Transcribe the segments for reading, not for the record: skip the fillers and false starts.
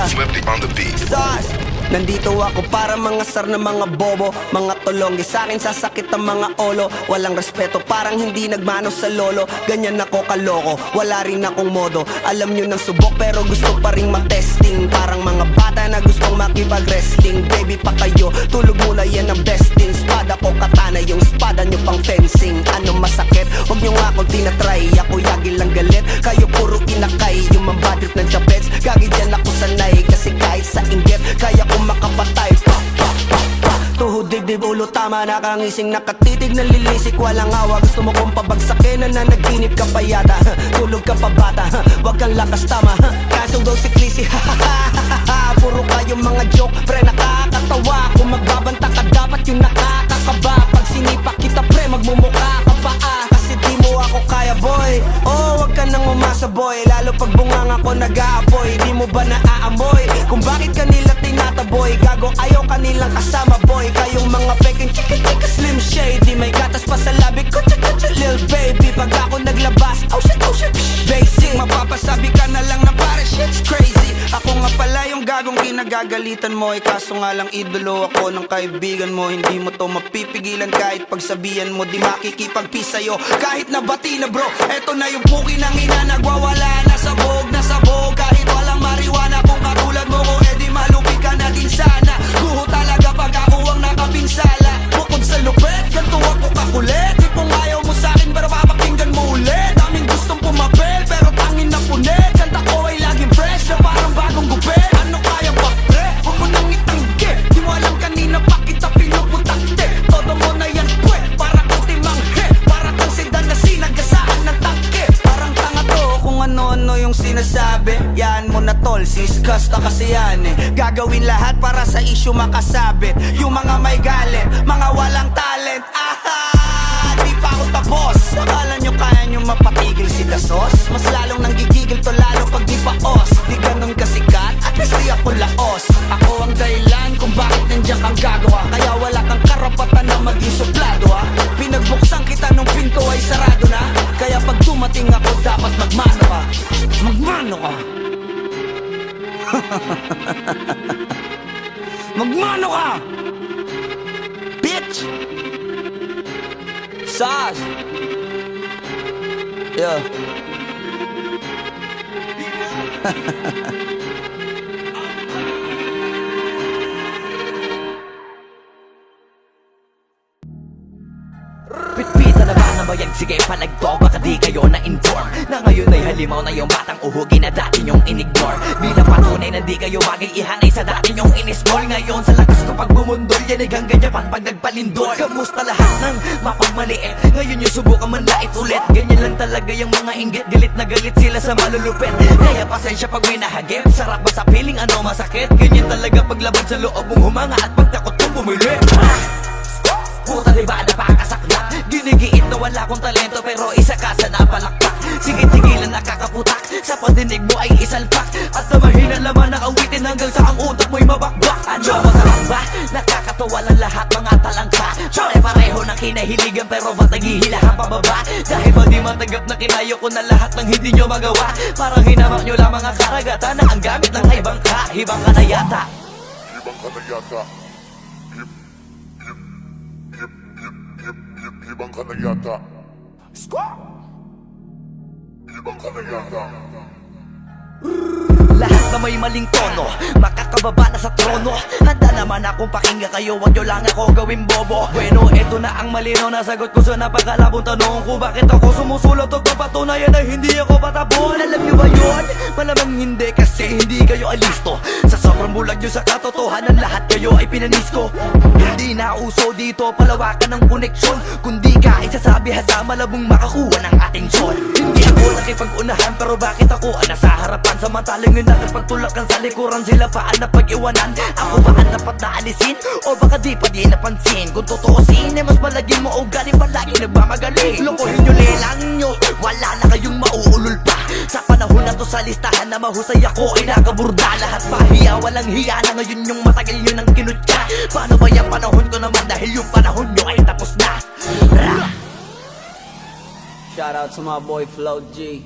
Swifty on the beat. Sauce. Nandito ako para mga sar na mga bobo, mga tulonggi sa akin sasakit ang mga olo. Walang respeto, parang hindi nagmano sa lolo. Ganyan ako kaloko, wala rin akong modo. Alam nyo ng subok pero gusto pa rin matesting. Parang mga bata na gustong makipag-wrestling. Baby pa kayo, tulog muna yan ang besting. Spada ko katana, yung spada nyo pang fencing. Ano masakit? Huwag nyo nga akong tinatry. Ako yagi lang galit, kayo puro inakay. Yung mambadrip ng chapets, gagi dyan ako sanay. Kasi kahit sa inggit, kaya ko makapatay. Tuhod, dibdib, ulo, tama, nakangising, nakatitig, nalilisik, walang awa. Gusto mo kong pabagsakin, nananaginip ka pa yata. Tulog ka pa bata, wag kang lakas tama. Kasong daw si Clissy, puro kayong mga joke, pre nakakatawa. Kung magbabanta ka dapat yung nakakakaba. Pag sinipa kita pre, magmumukha ka pa kasi di mo ako kaya boy. Oh, wag ka nang umasa boy, lalo pag bungang ako nag-aapoy. Di mo ba naaamoy kung bakit kanila tinataboy? Gago ayaw kanilang kasama boy. Kayong mga peking chika slim shady, may gatas pa sa labi ko, lil baby. Pag ako naglabas, oh shit, basic. Mapapasabi ka na lang na pare shit's crazy. Ako nga pala yung gagong kinagagalitan mo. Kaso nga lang idolo ako ng kaibigan mo. Hindi mo to mapipigilan kahit pagsabihan mo. Di makikipagpis sa'yo kahit nabati na bro. Eto na yung puki ng ina, nagwawala na sabog. Kahit walang mariwana, kung katulad mo ko edi malupi ka na din sana. Guho talaga pag ako ang nakapinsala. Bukod sa lupet, ganito ako kakulit. Di pong ayaw mo sa'kin pero papakinggan mo ulit. Daming gustong pumapel pero tangin na punit. Kanta ko ay laging fresh na parang bagong gupit. Ano kaya ba pre? Huwag mo nang itanggi. Di mo alam kanina pa kita pinuputante. Todo mo na yan pwe, para kang timanghe. Para kang sedan na sinagasaan ng tangke. Parang tanga to kung ano-ano yung sinasabi. Yan mo na tol, siskas na kasi yan Gagawin lahat para sa issue makasabit. Yung mga may galit, mga walang talent. Di pa ako tapos. Akala nyo kaya nyo mapatigil si Dasos? Mas lalong nanggigigil to lalo pag di paos. Di ganun kasikat, at least di ako laos. Ako ang dahilan kung bakit nandiyan kang gagawa. Kaya wala kang karapatan na maging suplado Pinagbuksan kita nung pinto ay sarado na. Kaya pag dumating ako dapat magmano ka. Magmano ka. Magmano ka, bitch. Sauce. Yeah. Pitpita na ba na bayag? Sige palagto, baka di kayo na-inform na ngayon ay halimaw na yung batang uhugi na dati nyong in-ignore. Bilang patunay na di kayo bagay ihanay sa dati nyong in-small. Ngayon sa lakas ko pag bumundol, yan ay hanggang Japan pag nagpalindol. Kamusta lahat ng mapagmaliit? Ngayon yung subukan man lait ulit. Ganyan lang talaga yung mga inggit, galit na galit sila sa malulupit. Kaya pasensya pag may nahagip, sarap ba sa piling ano masakit? Ganyan talaga paglaban sa loob mong humanga at pagtakot mong bumili. Puta diba napakasakla? Ginigiit na wala kong talento pero isa ka sa napalakpak. Sige-sigilan nakakaputak, sa pandinig mo ay isalpak. At na mahina laman na awitin hanggang sa ang utak mo'y mabakbak. Ano masarap ba? Nakakatawa lang lahat mga talangka. Pare-pareho ng kinahiligan pero ba't naghihilahan pababa? Dahil ba di matanggap na kinayo ko na lahat ng hindi nyo magawa? Parang hinamak nyo lang mga karagatan na ang gamit ng ibang ka. Ibang ka na yata. Ibang ka na yata. Ibang ka na yata. Ibang ka na yata. Lahat na may maling tono, makakababa na sa trono. Handa naman akong pakinggan kayo, wag nyo lang ako gawin bobo. Bueno, eto na ang malinaw na sagot ko sa napakalabong tanong ko. Bakit ako sumusulot o papatunayan na hindi ako patapon? Alam nyo ba yun? Malamang hindi kasi hindi kayo alisto. Sa sobrang bulag nyo sa katotohanan, lahat kayo ay pinanisko. Hindi na uso dito palawakan ng koneksyon, kundi ka isasabi sa malabong makakuha ng atensyon. Hindi ako nakipag-unahan pero bakit ako nasa harapan? Samantalang yun natin pagtulakan sa likuran, sila pa ang napag-iwanan. Ako ba ang dapat na alisin? O baka di pa di napansin? Kung tutuusin ay mas malaging mo o galing palagi nagmamagaling. Lokohin nyo, lelangin nyo, wala na kayong mauulol pa. Sa panahon na to sa listahan na mahusay ako ay nakaburda. Lahat pahiya, walang hiya na ngayon yung matagal nyo nang kinutya. Paano ba yung panahon ko naman dahil yung panahon nyo ay tapos na? Shout out to my boy Flo G.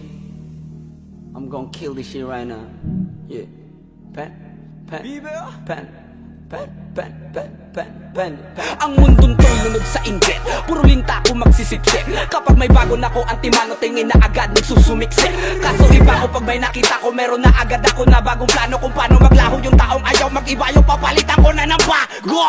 I'm gonna kill this shit right now. Yeah. Pat. Ang mundong to'y lunod sa inggit, puro linta ko magsisipsip. Kapag may bago na ko, antimano tingin na agad nagsusumiksik. Kaso iba ko pag may nakita ko, meron na agad ako na bagong plano kung paano maglaho yung taong ayaw mag-iba. Yung papalitan ko na ng bago.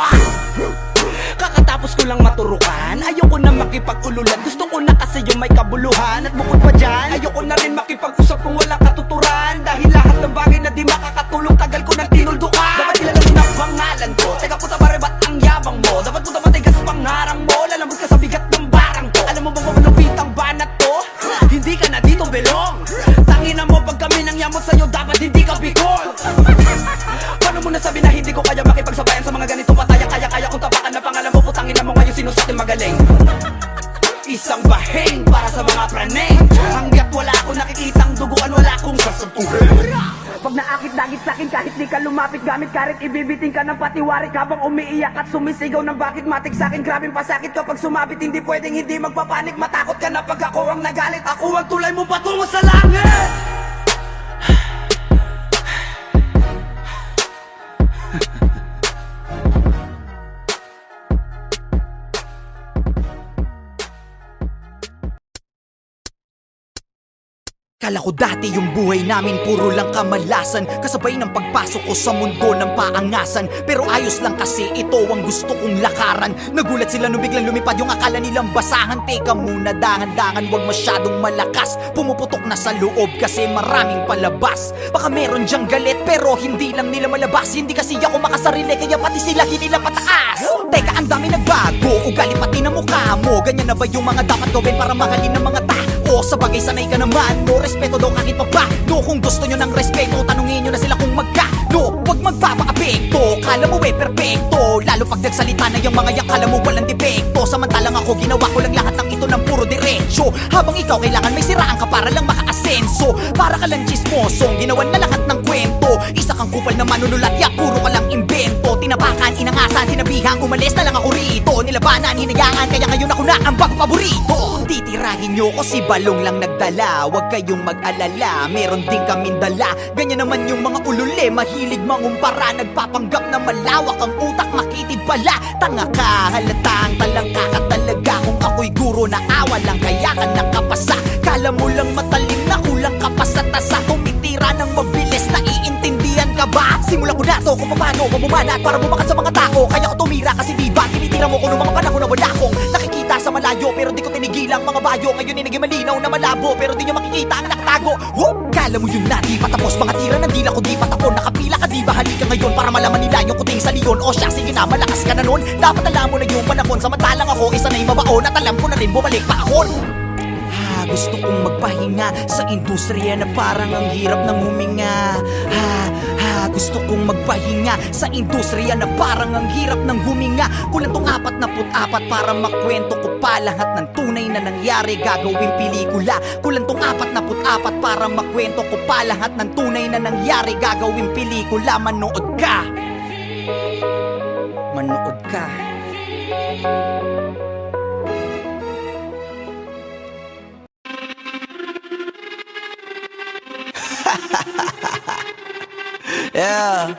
Kakatapos ko lang maturukan, ayoko na makipag-ululan. Gusto ko na kasi yung may kabuluhan. At bukod pa dyan, ayoko na rin makipag-usap kung walang katuturan. Dahil lahat ng bagay na di makakatulong, tagal ko nang tinuldukan. Dapat kilala mo na pangalan ko, teka puta pare ba't ang yabang mo? Dapat puta matigas pangarang mo, lalabas ka sa bigat ng barang ko. Alam mo ba kung malupit ang banat to? Hindi ka na dito belong. Tangina mo pag kami nang yamot sa'yo, dapat hindi ka bigol. Paano mo nasabi na hindi ko kaya makipagsabayan sa mga ganitong pataya? Kaya kung tapakan na pangalan mo, putangin na mo ngayon sinusutin magaling. Isang baheng para sa mga praneng. Hanggat wala akong nakikitang duguan, wala akong sasabuhin. Pag naakit-dagit sa'kin kahit di ka lumapit, gamit karit ibibiting ka ng patiwarik habang umiiyak at sumisigaw ng bakit matik sa'kin. Grabing pasakit kapag sumabit, hindi pwedeng hindi magpapanik. Matakot ka na pag ako ang nagalit, ako ang tulay mo patungo sa langit. Kala ko dati yung buhay namin puro lang kamalasan, kasabay ng pagpasok ko sa mundo ng paangasan. Pero ayos lang kasi ito ang gusto kong lakaran. Nagulat sila nung biglang lumipad yung akala nilang basahan. Teka muna, dangan-dangan, wag masyadong malakas. Pumuputok na sa loob kasi maraming palabas. Baka meron dyang galit pero hindi lang nila malabas. Hindi kasi ako makasarili kaya pati sila hinila pataas. Teka, ang dami nagbago, ugali pati na mukha mo. Ganyan na ba yung mga dapat gawin para mahalin ng mga tao? Sa bagay sanay ka naman, no respeto daw kahit pa ba. No, kung gusto nyo ng respeto, tanungin nyo na sila kung magkano. Huwag magpapa-apekto, kala mo perfecto. Lalo pag nagsalita na yung mga yak, kala mo walang depekto. Samantalang ako, ginawa ko lang lahat ng ito ng puro diretsyo. Habang ikaw kailangan may siraan ka para lang makaasenso. Para ka lang chismosong, ginawan na lahat ng kwento. Isa kang kupal na manunulat, ya puro ka lang imbento. Tinapakan, inangasan, sinabihang umalis na lang ako rito. Nilabanan, hinayaan, kaya ngayon ako na ang bago paborito. Titirahin nyo ko si balong lang nagdala. Huwag kayong mag-alala, meron din kaming dala. Ganyan naman yung mga ulule, mahilig mangumpara. Nagpapanggap na malawak ang utak, makitid pala. Tanga ka, halatang talangka ka talaga. Kung ako'y guro na awa lang, kaya ka nakapasa. Kala mo lang matalim na kulang ka pa sa tasa. Tumitira ng mabilis, naiintindihan ka ba? Simulan ko na to kung paano mamumanat para bumakat sa mga tao. Kaya ko tumira kasi diba tinitira mo ko noong mga panahon na wala akong nakikita sa malayo. Pero di ko tinigilang mga bayo. Ngayon ay naging malinaw na malabo, pero di nyo makikita ang nakatago. Kala mo yun na di patapos, mga tira ng dila ko di patapon. Nakapila ka di ba, halika ngayon para malaman nila yung kuting sa leon. O siya, sige na, malakas ka na nun. Dapat alam mo na yung panahon, samantalang ako isa na yung mabaon. At alam ko na rin bumalik pa ako. Gusto kong magpahinga sa industriya na parang ang hirap ng huminga. Gusto kong magpahinga sa industriya na parang ang hirap ng huminga. Kulang tong 44 para makwento ko pa lahat ng tunay na nangyari, gagawing pelikula. Kulang tong 44 para makwento ko pa lahat ng tunay na nangyari, gagawing pelikula. Manood ka. Manood ka. Yeah.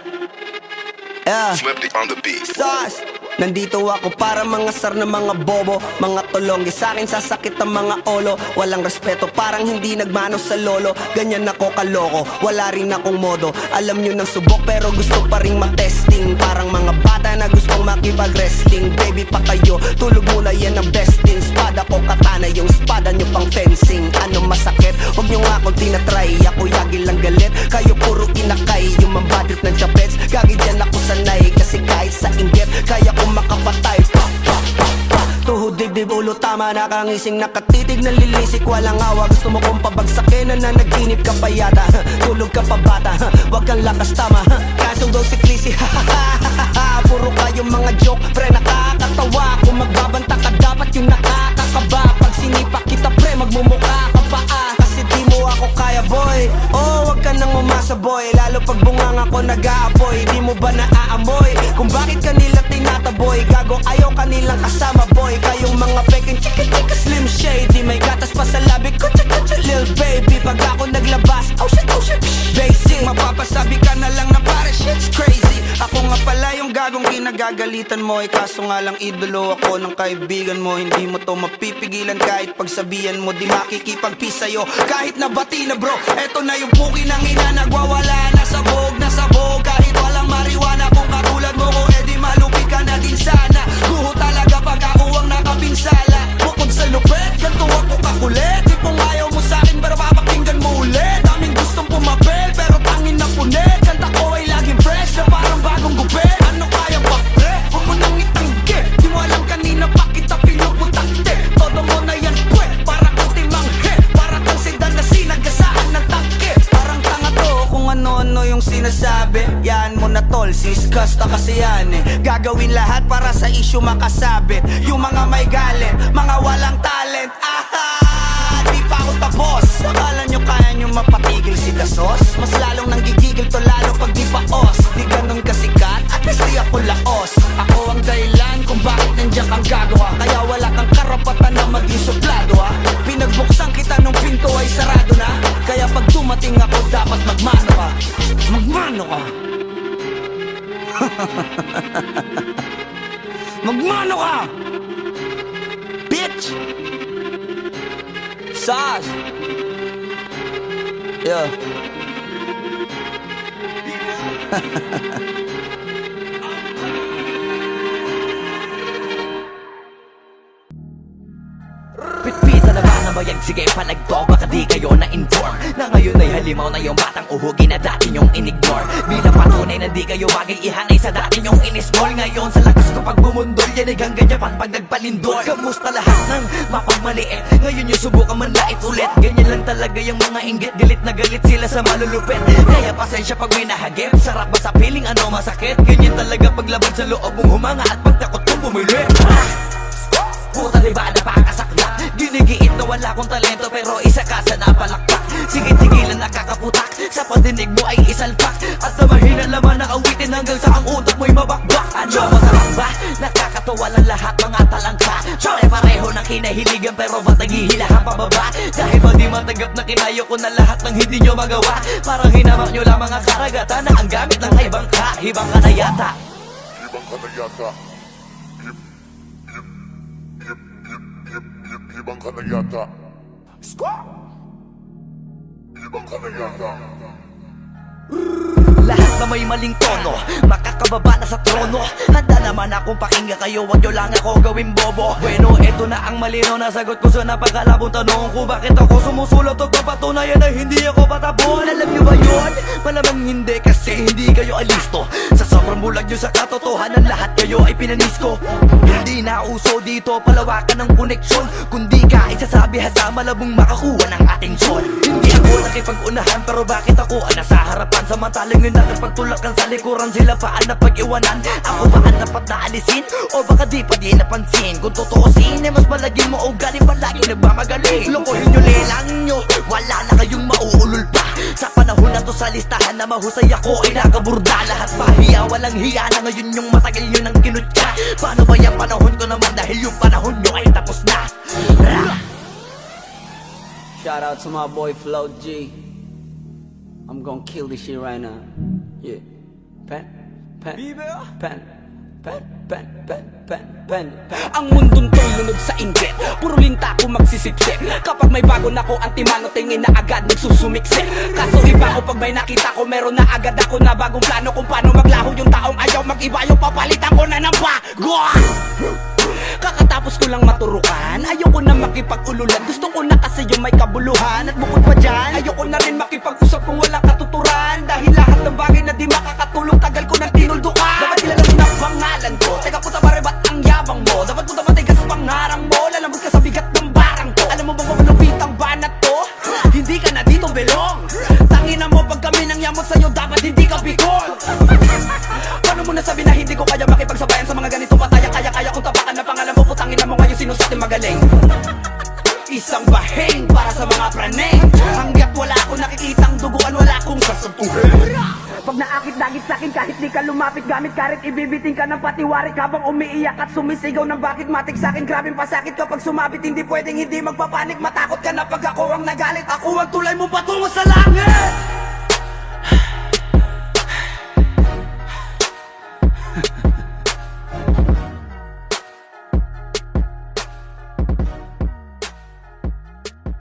Swifty on the beat. Sauce. Nandito ako para mga sar na mga bobo, mga tulonggi sa'kin sasakit ang mga olo. Walang respeto, parang hindi nagmano sa lolo. Ganyan ako kaloko, wala rin akong modo. Alam nyo ng subok pero gusto pa rin matesting. Parang mga bata na gustong makipag-wrestling. Baby pa kayo, tulog muna yan ang besting. Spada ko katana, yung spada nyo pang fencing. Ano masakit? Huwag nyo nga akong tinatry. Ako yagi lang galit, kayo puro inakay. Yung mambadrip ng chapets, gagi dyan ako sanay. Kasi kahit sa inggit, kaya ko makapatay. Tuhod, dibdib, ulo, tama, nakangising, nakatitig, nalilisik, walang awa. Gusto mo kong pabagsakin, nananaginip ka pa yata. Tulog ka pa bata, wag kang lakas tama. Kasong daw si Clissy, puro kayong mga joke, pre, nakakatawa. Kung magbabanta ka, dapat yung nakakakaba. Pag sinipak kita, pre, magmumukha ka pa kasi di mo ako kaya, boy. Oh, wag ka nang umasa, boy. Lalo pag bunganga ko nag-aapoy. Di mo ba naaamoy kung bakit kanila tinataboy? Gago, ayaw kanilang kasama, boy. Kayong mga peking chika-chika slim shady. May gatas pa sa labi ko, chika-chika lil baby. Pag ako naglabas, oh shit, basic. Mapapasabi ka na lang na pare shit's crazy. kinagagalitan mo ay kaso nga lang idolo ako ng kaibigan mo. Hindi mo to mapipigilan kahit pagsabihan mo. Di makikipag-peace sa'yo kahit nabati na bro. Eto na yung puki ng ina, nagwawala na sabog na sabog. Kahit walang mariwana kung katulad mo ko, edi malupit ka na din sana. Guho talaga pag ako ang nakapinsala. Bukod sa lupet, ganito ako kakulit. Di kung ayaw mo sa'kin pero papakinggan mo ulit. Daming gustong pumapel pero tangin na punit. Kanta ko ay laging fresh na parang bagong gupit. Ano kaya pa pre? Huwag mo nang itingge. Di mo alam kanina pa kita pinuputakte. Todo mo na yan pwe, para kang timanghe. Para kang sedan na sinagasaan ng tangke. Parang tanga to kung ano-ano yung sinasabi. Yan mo na tol, siskasta kasi yan eh. Gagawin lahat para sa issue makasabit. Yung mga may galit, mga walang talent. Di pa ako tapos. Akala nyo kaya nyo mapatigil si Dasos? Mas lalong nanggigigil to lalo pag di paos. Di ganun kasikat, at least di ako laos. Ako ang dahilan kung bakit nandiyan kang gagawa. Kaya wala kang karapatan na maging suplado ha. Pinagbuksan kita nung pinto ay sarado na. Kaya pag dumating ako dapat magmano ka. Magmano ka. Magmano ka, bitch. Sas. Yeah. Pitpita na ba na bayag? Sige palagto, baka di kayo na-inform na ngayon ay halimaw na yung batang uhugi na dati nyong inignore. Bilang patunay na di kayo bagay ihanay sa dati nyong inismall. Ngayon sa lakas ko pag bumundol, yan ay ganyan pan pag nagpalindol. Kamusta lahat ng mapagmaliit? Ngayon yung subukan manlait ulit. Ganyan lang talaga yung mga inggit, galit na galit sila sa malulupit. Kaya pasensya pag may nahagip. Sarap ba sa piling ano masakit? Ganyan talaga paglaban sa loob mong humanga at pagtakot mong bumili. Puta diba napakasakla? Ginigiit na wala kong talento pero isa ka sa napalakpak. Sige-tigilan nakakaputak, sa pandinig mo ay isalpak. At na mahina laman ang awitin hanggang sa ang utak mo'y mabakbak. Ano masarap ba? Nakakatawa lang lahat mga talangka. Pare-pareho na kinahiligan pero ba't naghihilahan pababa? Dahil ba di matanggap na kinayo ko na lahat ng hindi nyo magawa? Parang hinamak nyo lang mga karagatan na ang gamit lang ay bangka. Hibang ka na yata. Ibang ka na yata. Ibang ka na yata. Ibang ka na yata. Lahat na may maling tono, makakababa na sa trono. Handa naman akong pakinggan kayo, wag nyo lang ako gawin bobo. Bueno, eto na ang malinaw na sagot ko sa napakalabong tanong ko. Bakit ako sumusulot o papatunayan na hindi ako patapon? Alam nyo ba yun? Malamang hindi kasi hindi kayo alisto. Sa sobrang bulag nyo sa katotohanan, lahat kayo ay pinanisko. Hindi na uso dito palawakan ng koneksyon, kundi ka isasabi sa malabong makakuha ng atensyon. Hindi ako nakipag-unahan pero bakit ako ang nasa harapan? Samantalang yun nakipagtulakan sa likuran, sila pa ang napag-iwanan. Ako ba ang dapat na alisin? O baka di pa di napansin? Kung totoosin ay mas malaging mo o galing palagi nagmamagaling. Lokohin nyo, lelangin nyo, wala na kayong mauulol pa. Sa panahon na to sa listahan na mahusay ako ay nakaburda. Lahat pahiya, walang hiya na ngayon yung matagal nyo nang kinutya. Paano ba yung panahon ko naman dahil yung panahon nyo ay tapos na? Shout out to my boy Flo G. I'm gonna kill this shit right now. Yeah. Pen. Ang mundong to'y lunod sa inggit, puro linta ko magsisipsip. Kapag may bago na ko, antimano tingin na agad nagsusumiksik. Kaso iba ko pag may nakita ko, meron na agad ako na bagong plano kung paano maglaho yung taong ayaw mag-iba. Yung papalitan ko na ng bago. Kakatapos ko lang maturukan, ayoko na makipag-ululan. Gusto ko na kasi yung may kabuluhan. At bukod pa dyan, ayoko na rin makipag-usap kung wala katuturan. Dahil lahat ng bagay na di makakatulong, tagal ko nang tinuldukan. Dapat kilala mo na pangalan ko. Teka puta pare, ba't ang yabang mo? Dapat puta matigas pangarang mo. Lalambot ka sa bigat ng barang to. Alam mo bang malupit ang banat to? Hindi ka na dito belong. Tangina mo pag kami nang yamot sa'yo, dapat hindi ka bigol. Paano mo nasabi na hindi ko kaya makipagsabayan sa mga ganito pataya? Kaya kung tapakan na pangalan mo, putangin na mo ngayon sino sa ating magaling. Isang bahing para sa mga praneng. Hanggat wala akong nakikitang duguan, wala akong sasantuhin. Pag naakit-dagit sa'kin kahit di ka lumapit, gamit karit ibibiting ka ng patiwarik. Habang umiiyak at sumisigaw ng bakit matik sa'kin. Grabing pasakit kapag sumabit, hindi pwedeng hindi magpapanik. Matakot ka na pag ako ang nagalit, ako ang tulay mo patungo sa langit.